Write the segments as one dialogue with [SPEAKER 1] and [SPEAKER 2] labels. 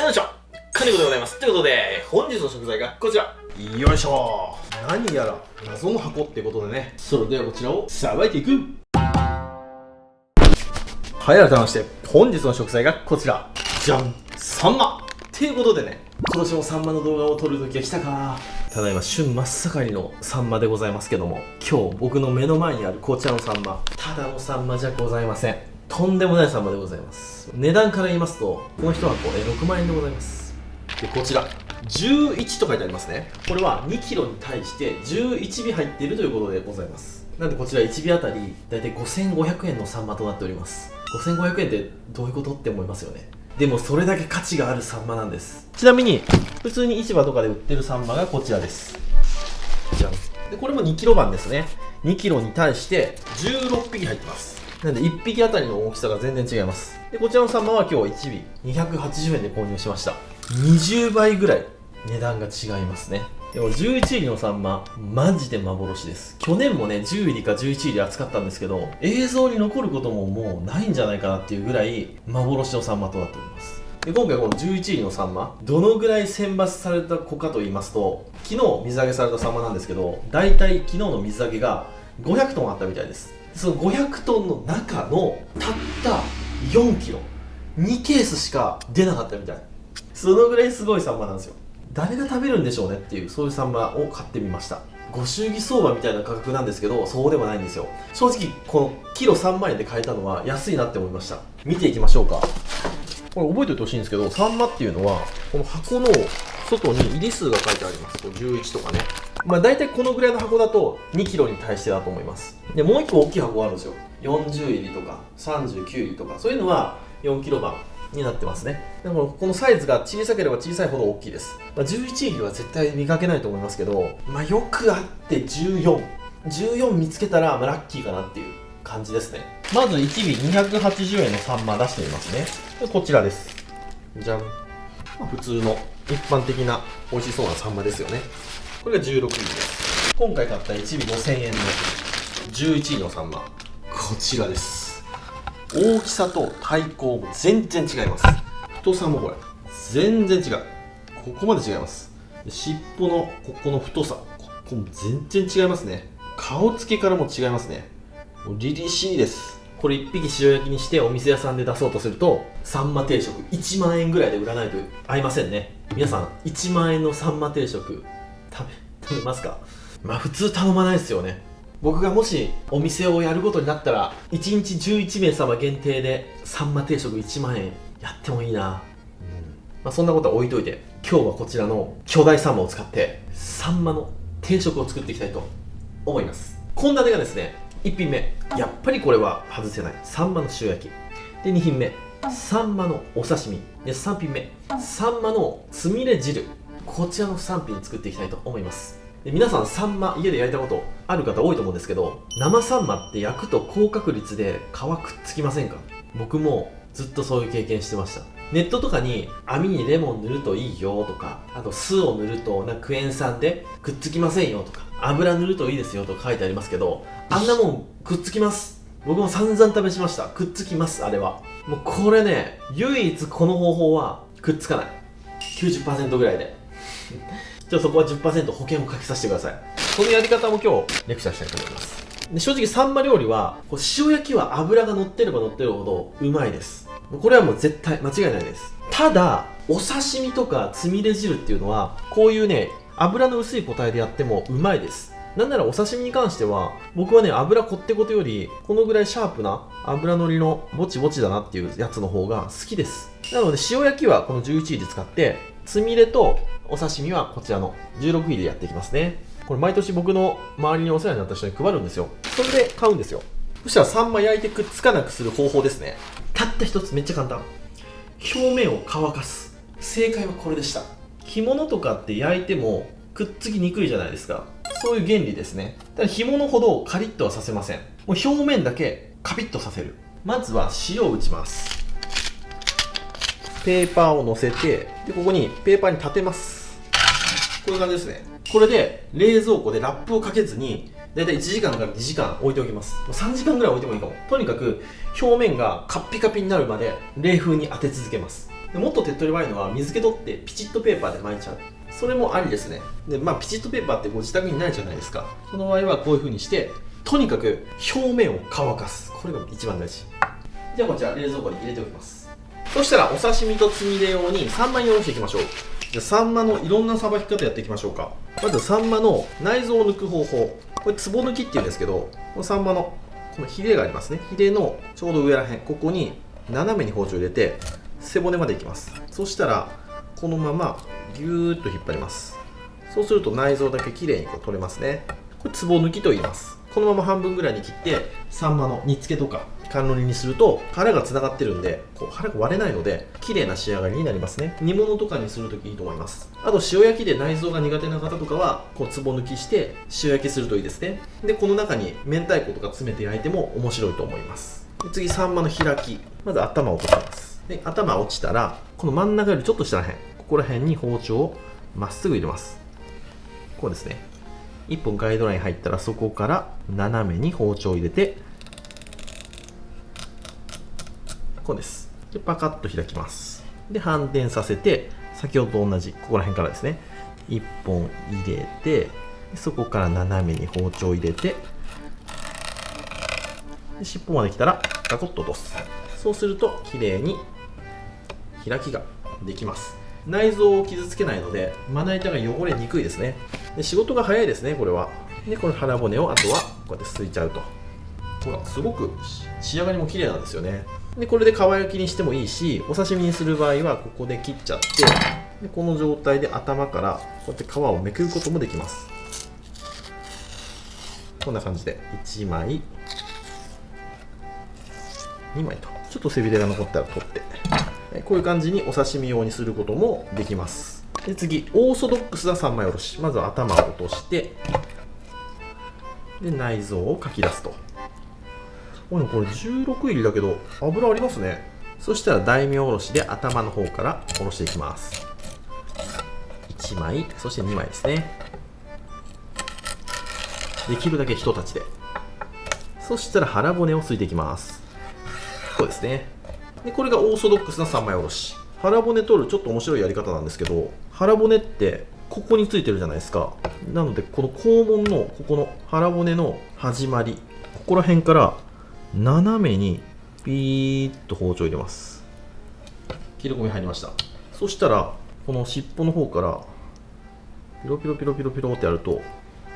[SPEAKER 1] よいしょ、金子でございます。ということで、本日の食材がこちら。よいしょ。何やら謎の箱ってことでね、それではこちらをさばいていく。はい、改めまして、本日の食材がこちら。じゃん、サンマっていうことでね、今年もサンマの動画を撮る時が来たか。ただいま旬真っ盛りのサンマでございますけども、今日僕の目の前にあるこちらのサンマ、ただのサンマじゃございません。とんでもないサンマでございます。値段から言いますと、この1箱6万円でございます。で、こちら11と書いてありますね。これは 2kg に対して11尾入っているということでございます。なんでこちら1尾あたりだいたい5500円のサンマとなっております。5500円ってどういうことって思いますよね。でもそれだけ価値があるサンマなんです。ちなみに普通に市場とかで売ってるサンマがこちらです。じゃん。でこれも 2kg 版ですね。 2kg に対して16匹入ってます。なんで1匹あたりの大きさが全然違います。でこちらのサンマは今日1尾280円で購入しました。20倍ぐらい値段が違いますね。でも11入りのサンママジで幻です。去年もね10入りか11入り扱ったんですけど、映像に残ることももうないんじゃないかなっていうぐらい幻のサンマとなっております。で今回この11入りのサンマどのぐらい選抜された子かと言いますと、昨日水揚げされたサンマなんですけど、だいたい昨日の水揚げが500トンあったみたいです。その500トンの中のたった4キロ2ケースしか出なかったみたい。そのぐらいすごいサンマなんですよ。誰が食べるんでしょうねっていう、そういうサンマを買ってみました。ご祝儀相場みたいな価格なんですけど、そうでもないんですよ。正直このキロ3万円で買えたのは安いなって思いました。見ていきましょうか。これ覚えておいてほしいんですけど、サンマっていうのはこの箱の外に入り数が書いてあります。11とかね、大体このぐらいの箱だと 2kg に対してだと思います。でもう1個大きい箱があるんですよ。40入りとか39入りとか、そういうのは 4kg 版になってますね。でもこのサイズが小さければ小さいほど大きいです。11入りは絶対見かけないと思いますけど、よくあって14見つけたらラッキーかなっていう感じですね。まず1尾280円のサンマ出してみますね。でこちらです。じゃん。普通の一般的な美味しそうなサンマですよね。これが16尾です。今回買った1尾5000円の11尾のサンマ、こちらです。大きさと体高も全然違います。太さもこれ全然違う。ここまで違います。尻尾のここの太さ、ここも全然違いますね。顔つきからも違いますね。凛々しいです。これ1匹塩焼きにしてお店屋さんで出そうとすると、サンマ定食1万円ぐらいで売らないと合いませんね。皆さん1万円のサンマ定食食べますか？普通頼まないですよね。僕がもしお店をやることになったら、1日11名様限定でサンマ定食1万円やってもいいな。そんなことは置いといて、今日はこちらの巨大サンマを使ってサンマの定食を作っていきたいと思います。献立がですね、1品目やっぱりこれは外せないサンマの塩焼きで、2品目サンマのお刺身で、3品目サンマのつみれ汁。こちらの3品作っていきたいと思います。で皆さんサンマ家で焼いたことある方多いと思うんですけど、生サンマって焼くと高確率で皮くっつきませんか？僕もずっとそういう経験してました。ネットとかに網にレモン塗るといいよとか、あと酢を塗るとクエン酸でくっつきませんよとか、油塗るといいですよとか書いてありますけど、あんなもんくっつきます。僕も散々試しました。くっつきます。あれはもうこれね、唯一この方法はくっつかない。 90% ぐらいでそこは 10% 保険をかけさせてください。このやり方も今日レクチャーしたいと思います。で正直サンマ料理は塩焼きは油が乗ってれば乗ってるほどうまいです。これはもう絶対間違いないです。ただお刺身とかつみれ汁っていうのはこういうね、油の薄い個体でやってもうまいです。なんならお刺身に関しては僕はね、油こってことよりこのぐらいシャープな油のりのぼちぼちだなっていうやつの方が好きです。なので塩焼きはこの11入り使って、つみれとお刺身はこちらの16入りでやっていきますね。これ毎年僕の周りにお世話になった人に配るんですよ。それで買うんですよ。そしたらサンマ焼いてくっつかなくする方法ですね。たった一つ、めっちゃ簡単。表面を乾かす。正解はこれでした。干物とかって焼いてもくっつきにくいじゃないですか。そういう原理ですね。ただ干物ほどカリッとはさせません。もう表面だけカピッとさせる。まずは塩を打ちます。ペーパーを乗せて、でここにペーパーに立てます。こういう感じですね。これで冷蔵庫でラップをかけずにだいたい1時間から2時間置いておきます。3時間ぐらい置いてもいいかも。とにかく表面がカッピカピになるまで冷風に当て続けます。でもっと手っ取り早いのは水気取ってピチッとペーパーで巻いちゃう。それもありですね。でピチッとペーパーってご自宅にないじゃないですか。その場合はこういう風にしてとにかく表面を乾かす。これが一番大事。じゃあこちら冷蔵庫に入れておきます。そしたらお刺身とつみれ用にサンマにおろしていきましょう。じゃあサンマのいろんなさばき方やっていきましょうか。まずサンマの内臓を抜く方法、これつぼ抜きっていうんですけど、このサンマのこのヒレがありますね。ヒレのちょうど上らへん、ここに斜めに包丁を入れて背骨までいきます。そしたらこのままギューッと引っ張ります。そうすると内臓だけきれいに取れますね。これつぼ抜きと言います。このまま半分ぐらいに切ってサンマの煮付けとか甘露煮にすると腹がつながってるんで腹が割れないので綺麗な仕上がりになりますね。煮物とかにするときいいと思います。あと塩焼きで内臓が苦手な方とかはつぼ抜きして塩焼きするといいですね。でこの中に明太子とか詰めて焼いても面白いと思います。で次サンマの開き、まず頭を落とします。で頭落ちたらこの真ん中よりちょっと下らへん、ここら辺に包丁をまっすぐ入れます。こうですね。1本ガイドライン入ったらそこから斜めに包丁を入れてこうです。でパカッと開きます。で反転させて先ほどと同じここら辺からですね1本入れてそこから斜めに包丁を入れてで尻尾まで来たらガコッと落とす。そうするときれいに開きができます。内臓を傷つけないのでまな板が汚れにくいですね。で仕事が早いですねこれは。でこの腹骨をあとはこうやってすいちゃうと、ほらすごく仕上がりも綺麗なんですよね。でこれで皮焼きにしてもいいしお刺身にする場合はここで切っちゃってでこの状態で頭からこうやって皮をめくることもできます。こんな感じで1枚2枚とちょっと背びれが残ったら取ってこういう感じにお刺身用にすることもできます。で次オーソドックスな三枚おろし、まずは頭を落としてで内臓をかき出すと。これ16入りだけど油ありますね。そしたら大名おろしで頭の方からおろしていきます。1枚そして2枚ですね。できるだけ一立ちで。そしたら腹骨をすいていきます。こうですね。でこれがオーソドックスな三枚おろし。腹骨取るちょっと面白いやり方なんですけど、腹骨ってここについてるじゃないですか。なのでこの肛門のここの腹骨の始まり、ここら辺から斜めにピーッと包丁入れます。切り込み入りました。そしたらこの尻尾の方からピロピロピロピロピロってやると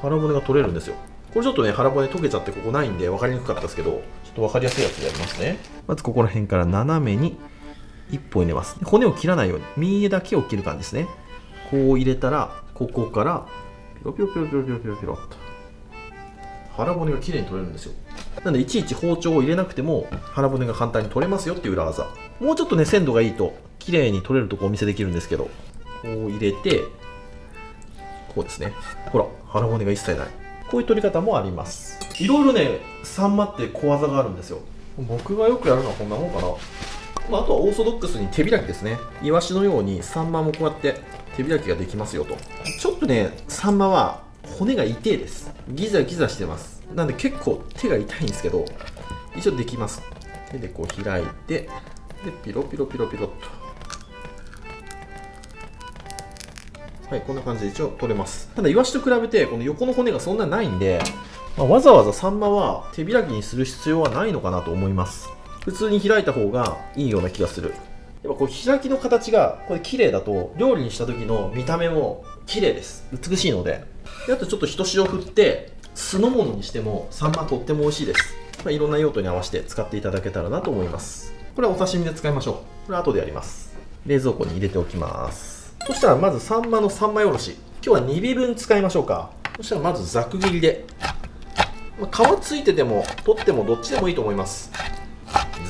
[SPEAKER 1] 腹骨が取れるんですよ。これちょっとね腹骨溶けちゃってここないんで分かりにくかったですけど、ちょっと分かりやすいやつでやりますね。まずここら辺から斜めに1本入れます。骨を切らないように身だけを切る感じですね。こう入れたらここからピロピロピロピロピロピロピロっと腹骨がきれいに取れるんですよ。なのでいちいち包丁を入れなくても腹骨が簡単に取れますよっていう裏技。もうちょっとね鮮度がいいときれいに取れるとこお見せできるんですけど、こう入れてこうですね。ほら腹骨が一切ない、こういう取り方もあります。いろいろねサンマって小技があるんですよ。僕がよくやるのはこんなもんかな。あとはオーソドックスに手開きですね。イワシのようにサンマもこうやって手開きができますよと。ちょっとねサンマは骨が痛いです。ギザギザしてます。なんで結構手が痛いんですけど一応できます。手でこう開いてでピロピロピロピロっと、はい、こんな感じで一応取れます。ただイワシと比べてこの横の骨がそんなないんで、わざわざサンマは手開きにする必要はないのかなと思います。普通に開いた方がいいような気がする。やっぱこう開きの形がこれ綺麗だと料理にした時の見た目も綺麗です。美しいので。あとちょっとひとしお振って酢の物にしてもサンマとっても美味しいです。いろんな用途に合わせて使っていただけたらなと思います。これはお刺身で使いましょう。これは後でやります。冷蔵庫に入れておきます。そしたらまずサンマの3枚おろし、今日は2尾分使いましょうか。そしたらまずざく切りで、皮ついてても取ってもどっちでもいいと思います。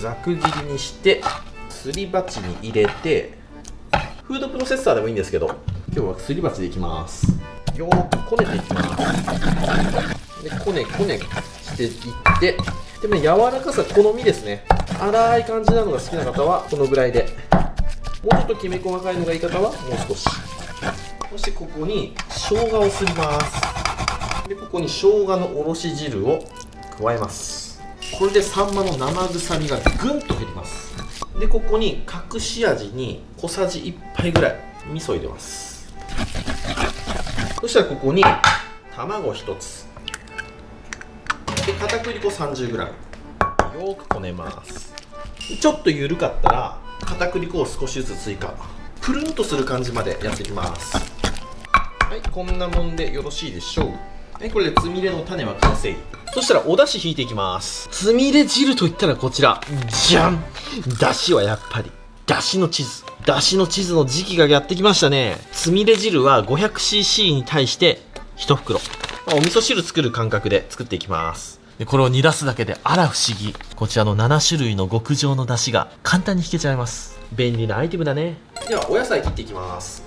[SPEAKER 1] ざく切りにしてすり鉢に入れて、フードプロセッサーでもいいんですけど今日はすり鉢でいきます。よーくこねていきます。でこねこねしていって、でも、ね、柔らかさ好みですね。粗い感じなのが好きな方はこのぐらいで、もうちょっときめ細かいのがいい方はもう少し。そしてここに生姜をすります。でここに生姜のおろし汁を加えます。これでサンマの生臭みがぐんと減ります。でここに隠し味に小さじ1杯ぐらい味噌入れます。そしたらここに卵1つで片栗粉 30g よーくこねます。ちょっと緩かったら片栗粉を少しずつ追加、プルンとする感じまでやっていきます。はい、こんなもんでよろしいでしょう。はい、これでつみれの種は完成。そしたらお出汁引いていきます。つみれ汁といったらこちらじゃん、出汁はやっぱり出汁の地図。出汁の地図の時期がやってきましたね。つみれ汁は 500cc に対して1袋、お味噌汁作る感覚で作っていきます。でこれを煮出すだけであら不思議、こちらの7種類の極上の出汁が簡単に引けちゃいます。便利なアイテムだね。ではお野菜切っていきます。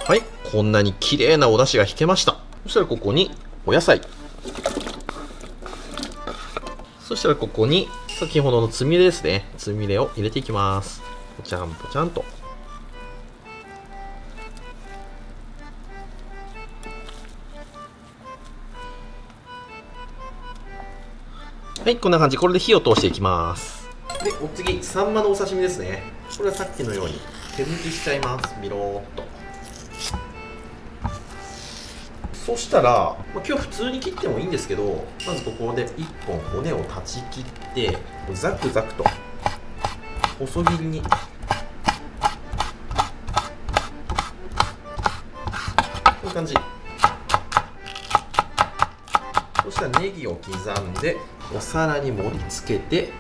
[SPEAKER 1] はい、こんなに綺麗なお出汁が引けました。そしたらここにお野菜、そしたらここに先ほどのつみれですね、つみれを入れていきます。ぽちゃんぽちゃんと。はい、こんな感じ。これで火を通していきます。でお次、サンマのお刺身ですね。これはさっきのように手抜きしちゃいます。ビローっと。そしたら、今日普通に切ってもいいんですけど、まずここで1本骨を断ち切ってザクザクと細切りに、こういう感じ。そしたらネギを刻んでお皿に盛り付けて、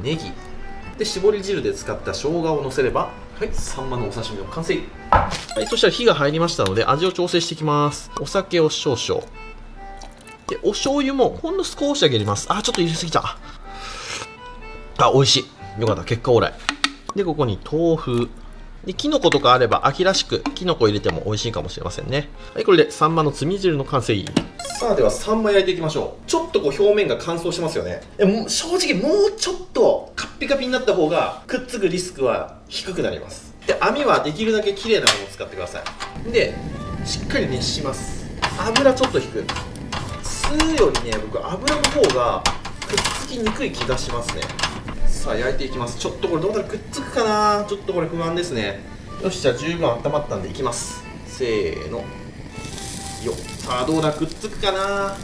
[SPEAKER 1] ネギで絞り汁で使った生姜をのせれば、はい、サンマのお刺身の完成。はい、そしたら火が入りましたので味を調整していきます。お酒を少々で、お醤油もほんの少しだけ入れます。ちょっと入れすぎた。美味しい。よかった、結果オーライ。でここに豆腐で、キノコとかあれば秋らしくキノコ入れても美味しいかもしれませんね。はい、これでサンマのつみ汁の完成。さあ、ではサンマ焼いていきましょう。ちょっとこう表面が乾燥してますよね。正直もうちょっとカッピカピになった方がくっつくリスクは低くなります。で網はできるだけ綺麗なものを使ってください。でしっかり熱します。油ちょっと引く。吸うよりね、僕油の方がくっつきにくい気がしますね。さあ焼いていきます。ちょっとこれどうだろう、くっつくかな。ちょっとこれ不安ですね。よし、じゃあ十分温まったんでいきます。せーのよ。さあどうだ、くっつくかな。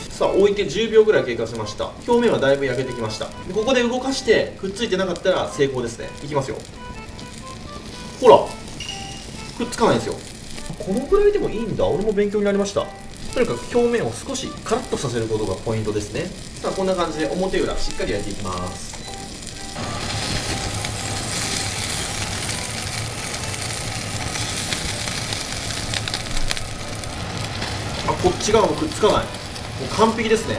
[SPEAKER 1] さあ置いて10秒ぐらい経過しました。表面はだいぶ焼けてきました。でここで動かしてくっついてなかったら成功ですね。いきますよ。ほらくっつかないんですよ。このぐらいでもいいんだ。俺も勉強になりました。とにかく表面を少しカラッとさせることがポイントですね。さあこんな感じで表裏しっかり焼いていきます。こっち側もくっつかない。もう完璧ですね。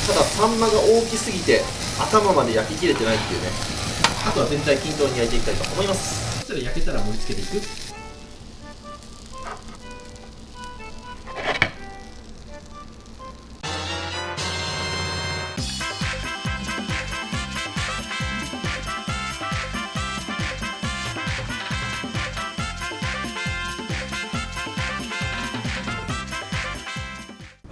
[SPEAKER 1] ただサンマが大きすぎて頭まで焼ききれてないっていうね。あとは全体均等に焼いていきたいと思います。そしたら焼けたら盛り付けていく。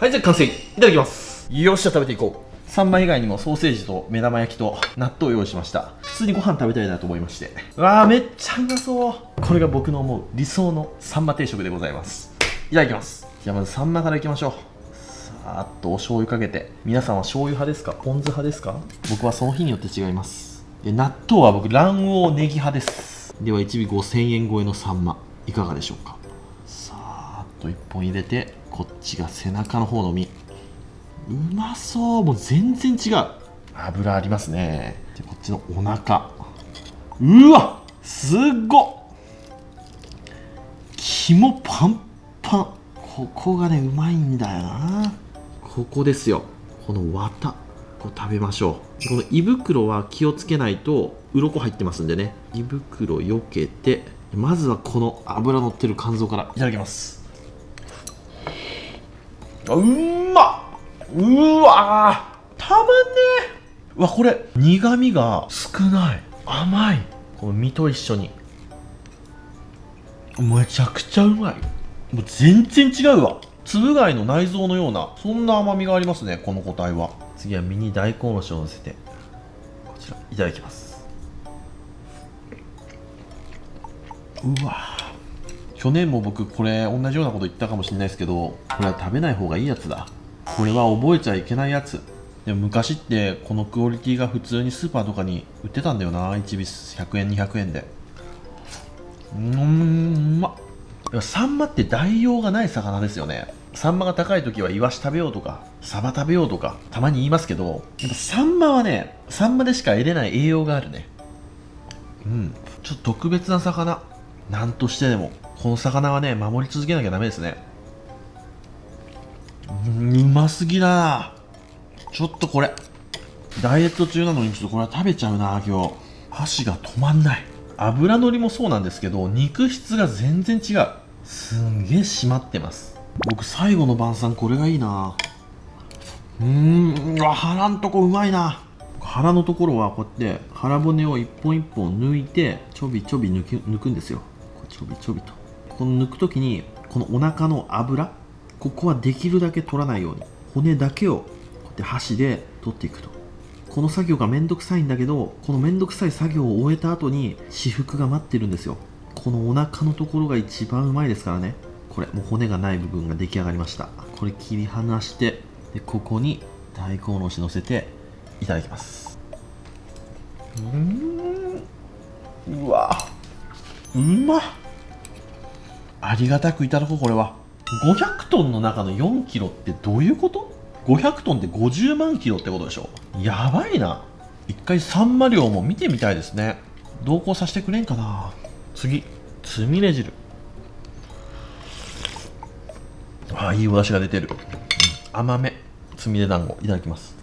[SPEAKER 1] はい、じゃあ完成。いただきます。よっしゃ、食べていこう。サンマ以外にもソーセージと目玉焼きと納豆を用意しました。普通にご飯食べたいなと思いまして。うわー、めっちゃうまそう。これが僕の思う理想のサンマ定食でございます。いただきます。じゃあまずサンマからいきましょう。さーっとお醤油かけて。皆さんは醤油派ですか、ポン酢派ですか？僕はその日によって違います。で納豆は僕卵黄ネギ派です。では1尾5000円超えのサンマいかがでしょうか。さーっと1本入れて、こっちが背中の方の身。うまそう。もう全然違う。油ありますね。でこっちのお腹。うわすっご。肝パンパン。ここがねうまいんだよな。ここですよ。この綿、これ食べましょう。この胃袋は気をつけないと鱗入ってますんでね。胃袋避けて、まずはこの脂乗ってる肝臓からいただきます。うまっ。うわーたまんねえ。うわこれ苦みが少ない。甘い。この身と一緒にめちゃくちゃうまい。もう全然違うわ。つぶ貝の内臓のようなそんな甘みがありますね、この個体は。次はミニ大根おろしを乗せてこちらいただきます。うわ、去年も僕これ同じようなこと言ったかもしれないですけど、これは食べない方がいいやつだ。これは覚えちゃいけないやつ。でも昔ってこのクオリティが普通にスーパーとかに売ってたんだよな。1ビス100円200円で。うまっ。サンマって代用がない魚ですよね。サンマが高い時はイワシ食べようとかサバ食べようとかたまに言いますけど、やっぱサンマはね、サンマでしか得れない栄養があるね。ちょっと特別な魚。なんとしてでもこの魚はね、守り続けなきゃダメですね。うますぎだな。ちょっとこれダイエット中なのにちょっとこれは食べちゃうな今日。箸が止まんない。脂乗りもそうなんですけど、肉質が全然違う。すんげえ締まってます。僕最後の晩餐これがいいな。腹んとこうまいな。腹のところはこうやって腹骨を一本一本抜いてちょびちょび抜くんですよ。こうちょびちょびと。この抜くときにこのお腹の脂、ここはできるだけ取らないように骨だけをこうやって箸で取っていくと。この作業がめんどくさいんだけど、このめんどくさい作業を終えた後に至福が待ってるんですよ。このお腹のところが一番うまいですからね。これもう骨がない部分が出来上がりました。これ切り離して、でここに大根おろし乗せていただきます。うわうまっ。ありがたくいただこう。これは500トンの中の4キロってどういうこと？ 500 トンって50万キロってことでしょ。やばいな。一回サンマ漁も見てみたいですね。同行させてくれんかな。次、つみれ汁。いいお出汁が出てる。甘めつみれ団子いただきます。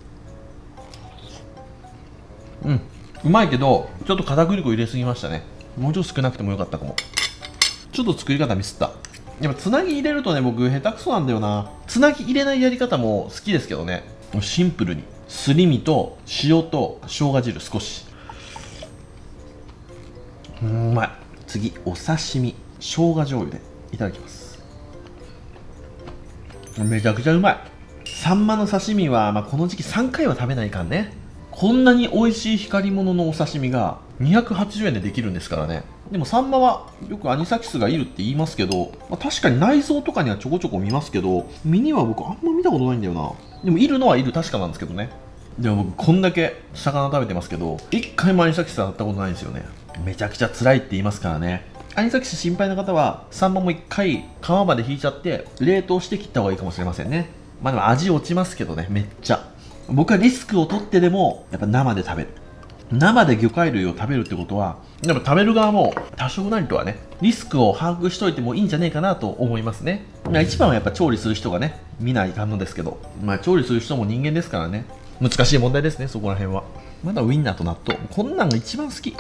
[SPEAKER 1] うまいけどちょっと片栗粉入れすぎましたね。もうちょっと少なくてもよかったかも。ちょっと作り方ミスった。やっぱつなぎ入れるとね、僕下手くそなんだよな。つなぎ入れないやり方も好きですけどね。シンプルにすり身と塩と生姜汁少し。うまい。次お刺身生姜醤油でいただきます。めちゃくちゃうまい。サンマの刺身は、この時期3回は食べないかんね。こんなに美味しい光り物のお刺身が280円でできるんですからね。でもサンマはよくアニサキスがいるって言いますけど、確かに内臓とかにはちょこちょこ見ますけど、身には僕あんま見たことないんだよな。でもいるのはいる、確かなんですけどね。でも僕こんだけ魚食べてますけど、1回もアニサキス当たったことないんですよね。めちゃくちゃ辛いって言いますからね。アニサキス心配な方はサンマも1回皮まで引いちゃって冷凍して切った方がいいかもしれませんね。でも味落ちますけどね、めっちゃ。僕はリスクを取ってでもやっぱ生で食べる。生で魚介類を食べるってことは、やっぱ食べる側も多少なりとはね、リスクを把握しといてもいいんじゃねえかなと思いますね。一番はやっぱ調理する人がね、見ないかんのですけど、調理する人も人間ですからね。難しい問題ですね、そこら辺は。まだウインナーと納豆、こんなんが一番好き。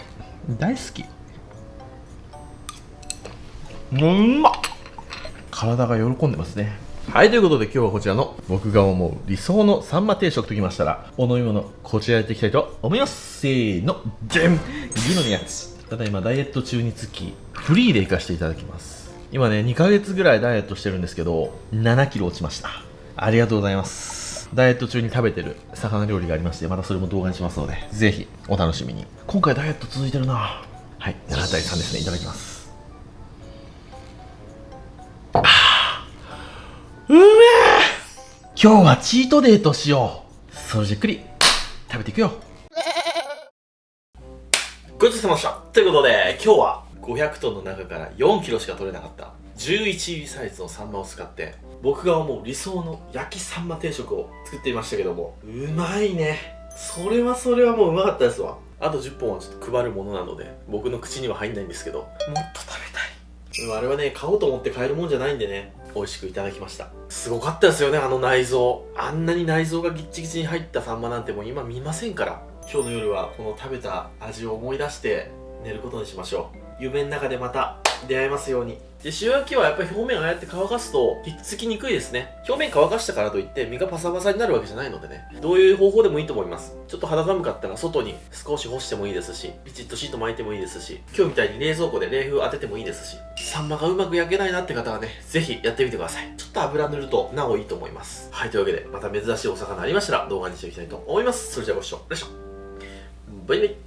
[SPEAKER 1] 大好き。まっ。体が喜んでますね。はい、ということで今日はこちらの僕が思う理想のサンマ定食ときましたら、お飲み物こちらやっていきたいと思います。せーの、じゃん、ギノのやつ。ただいまダイエット中につきフリーで行かせていただきます。今ね2ヶ月ぐらいダイエットしてるんですけど、7キロ落ちました。ありがとうございます。ダイエット中に食べてる魚料理がありまして、またそれも動画にしますのでぜひお楽しみに。今回ダイエット続いてるな。はい、7対3ですね。いただきます。うめえ。今日はチートデーとしよう。それじっくり食べていくよ。ごちそうさまでした。ということで今日は500トンの中から4キロしか取れなかった11入りサイズのサンマを使って僕が思う理想の焼きサンマ定食を作ってみましたけども、うまいね。それはもううまかったですわ。あと10本はちょっと配るものなので僕の口には入んないんですけど、もっと食べたい。あれはね、買おうと思って買えるもんじゃないんでね、美味しくいただきました。すごかったですよね、あの内臓。あんなに内臓がギッチギチに入ったサンマなんてもう今見ませんから。今日の夜はこの食べた味を思い出して寝ることにしましょう。夢の中でまた出会えますように。で、塩焼きはやっぱり表面ああやって乾かすとひっつきにくいですね。表面乾かしたからといって身がパサパサになるわけじゃないのでね。どういう方法でもいいと思います。ちょっと肌寒かったら外に少し干してもいいですし、ピチッとシート巻いてもいいですし、今日みたいに冷蔵庫で冷風当ててもいいですし、サンマがうまく焼けないなって方はね、ぜひやってみてください。ちょっと油塗るとなおいいと思います。はい、というわけでまた珍しいお魚ありましたら動画にしていきたいと思います。それじゃあご視聴ありがとうございました。バイバイ。